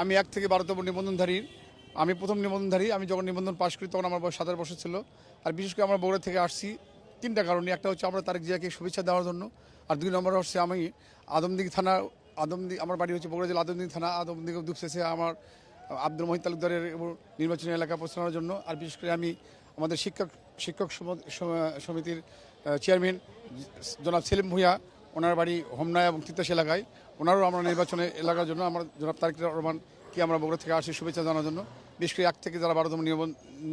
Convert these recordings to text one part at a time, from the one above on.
আমি 1 থেকে 12তম নিবন্ধনধারী। আমি প্রথম নিবন্ধনধারী। আমি যখন নিবন্ধন পাশ করি তখন আমার বয়স 17 বছর ছিল। আর বিশেষ করে আমরা বগুড়া থেকে আসছি 3টা কারণে। একটা হচ্ছে আমরা তারেক জিয়াকে শুভেচ্ছা দেওয়ার জন্য, আর 2 নম্বর হচ্ছে আমি আদমদীঘি থানা, আমার বাড়ি হচ্ছে বগুড়া জেলা আদমদীঘি থানা, আদমদীঘি দুপসেসে আমার আব্দুল মহিদ তালুকদারের নির্বাচনী এলাকা পৌঁছানোর জন্য। আর বিশেষ করে আমি আমাদের শিক্ষক সমিতির চেয়ারম্যান জনাব সেলিম ভূঁইয়া, ওনার বাড়ি হোমনায় এবং তিতাস এলাকায়, ওনারও আমরা নির্বাচনের এলাকার জন্য আমরা জনাব তারেক রহমানকে আমরা বগুড়া থেকে আসি শুভেচ্ছা জানানোর জন্য। বিশেষ করে 1 থেকে যারা 12তম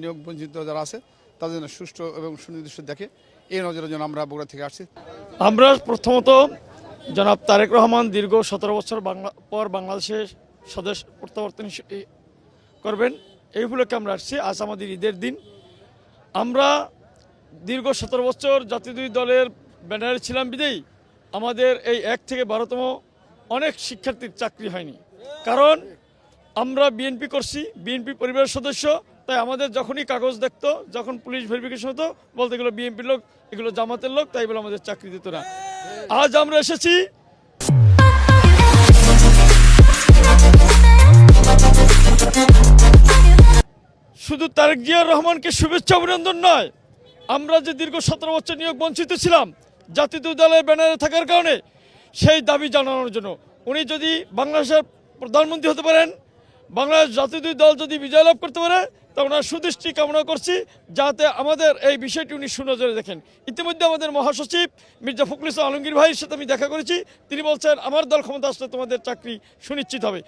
নিয়োগ বঞ্চিত যারা আছে তাদের জন্য সুষ্ঠু এবং সুনির্দিষ্ট দেখে এই নজরের জন্য আমরা বগুড়া থেকে আসছি। আমরা প্রথমত জনাব তারেক রহমান দীর্ঘ 17 বছর পর বাংলাদেশের স্বদেশ প্রত্যাবর্তন করবেন, এই উপলক্ষে আমরা আসছি। আজ আমাদের ঈদের দিন। আমরা দীর্ঘ 17 বছর জাতীয় দলের ব্যানারে ছিলাম বিদেয়ী আমাদের এই 1 থেকে 12তম অনেক শিক্ষার্থীর চাকরি হয়নি, কারণ আমরা বিএনপি করছি, বিএনপি পরিবারের সদস্য। তাই আমাদের যখনই কাগজ দেখতো, যখন পুলিশ ভেরিফিকেশন হতো, বলতে এগুলো বিএনপির লোক, এগুলো জামাতের লোক, তাই বলে আমাদের চাকরি দিত না। আজ আমরা এসেছি শুধু তারেক জিয়া রহমানকে শুভেচ্ছা অভিনন্দন নয়, আমরা যে দীর্ঘ 17 বছর নিয়োগ বঞ্চিত ছিলাম জাতীয় দলের ব্যানারে থাকার কারণে, সেই দাবি জানানোর জন্য। উনি যদি বাংলাদেশের প্রধানমন্ত্রী হতে পারেন, বাংলাদেশ জাতীয় দল যদি বিজয় লাভ করতে পারে, তা ওনার সুদৃষ্টি কামনা করছি, যাতে আমাদের এই বিষয়টি উনি সুনজরে দেখেন। ইতিমধ্যে আমাদের মহাসচিব মির্জা ফখরুল ইসলাম আলমগীর ভাইয়ের সাথে আমি দেখা করেছি। তিনি বলছেন আমার দল ক্ষমতা আসলে তোমাদের চাকরি সুনিশ্চিত হবে।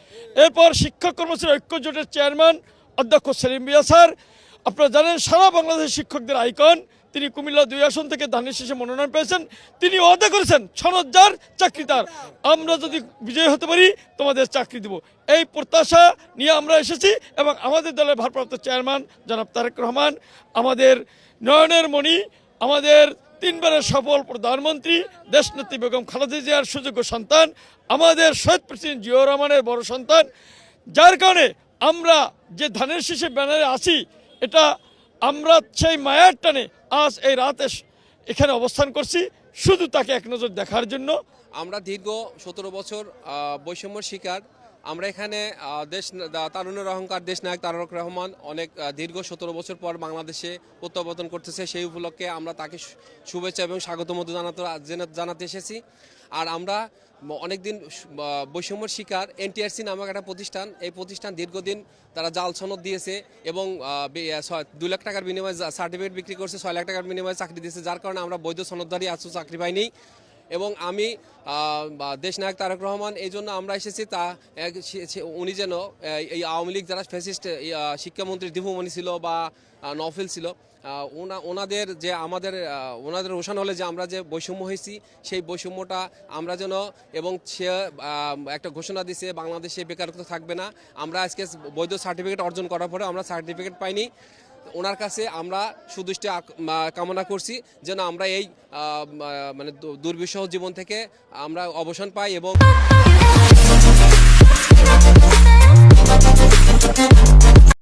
এরপর শিক্ষক কর্মচারী ঐক্য জোটের চেয়ারম্যান অধ্যক্ষ সেলিম ভূঁইয়া স্যার, আপনারা জানেন সারা বাংলাদেশের শিক্ষকদের আইকন, তিনি কুমিল্লা 2 আসন থেকে ধানের শীষে মনোনয়ন পেয়েছেন। তিনি ওয়াদা করেছেন সনদ চাকরি তার, আমরা যদি বিজয়ী হতে পারি তোমাদের চাকরি দেব। এই প্রত্যাশা নিয়ে আমরা এসেছি এবং আমাদের দলের ভারপ্রাপ্ত চেয়ারম্যান জনাব তারেক রহমান, আমাদের নয়নের মণি, আমাদের 3 বারের সফল প্রধানমন্ত্রী, দেশনেত্রী বেগম খালেদা জিয়ার সুযোগ্য সন্তান, আমাদের শহীদ প্রেসিডেন্ট জিয়াউর রহমানের বড় সন্তান, যার কারণে আমরা যে ধানের শীষে ব্যানারে আছি, এটা আমরা সেই মায়ার টানে আজ এই রাতে এখানে অবস্থান করছি, শুধু তাকে এক নজর দেখার জন্য। আমরা দীর্ঘ 17 বছর বৈষম্যের শিকার। আমরা এখানে তারুণের অহংকার দেশনায়ক তারেক রহমান অনেক দীর্ঘ 17 বছর পর বাংলাদেশে প্রত্যাবর্তন করতেছে। সেই উপলক্ষে আমরা তাকে শুভেচ্ছা এবং স্বাগতম জানাতে এসেছি। আর আমরা অনেকদিন বৈষম্যের শিকার। এনটিআরসি নামক একটা প্রতিষ্ঠান, এই প্রতিষ্ঠান দীর্ঘদিন তারা জাল সনদ দিয়েছে এবং 2 লাখ টাকার বিনিময়ে সার্টিফিকেট বিক্রি করছে, 6 লাখ টাকার বিনিময়ে চাকরি দিয়েছে, যার কারণে আমরা বৈধ সনদধারী আজও চাকরি পাইনি। এবং আমি দেশনায়ক তারেক রহমান, এই জন্য আমরা এসেছি উনি যেন এই আওয়ামী লীগ যারা ফ্যাসিস্ট শিক্ষামন্ত্রী দীপুমণি ছিল বা নফেল ছিল, ওনাদের যে ওনাদের রোশান হলে যে আমরা যে বৈষম্য হয়েছি, সেই বৈষম্যটা আমরা যেন, এবং সে একটা ঘোষণা দিছে বাংলাদেশে বেকারত্ব থাকবে না। আমরা আজকে বৈধ সার্টিফিকেট অর্জন করার পরে আমরা সার্টিফিকেট পাইনি। ওনার কাছে আমরা সুদৃষ্টি কামনা করছি যেন আমরা এই মানে দুর্বিষহ জীবন থেকে আমরা অবসান পাই এবং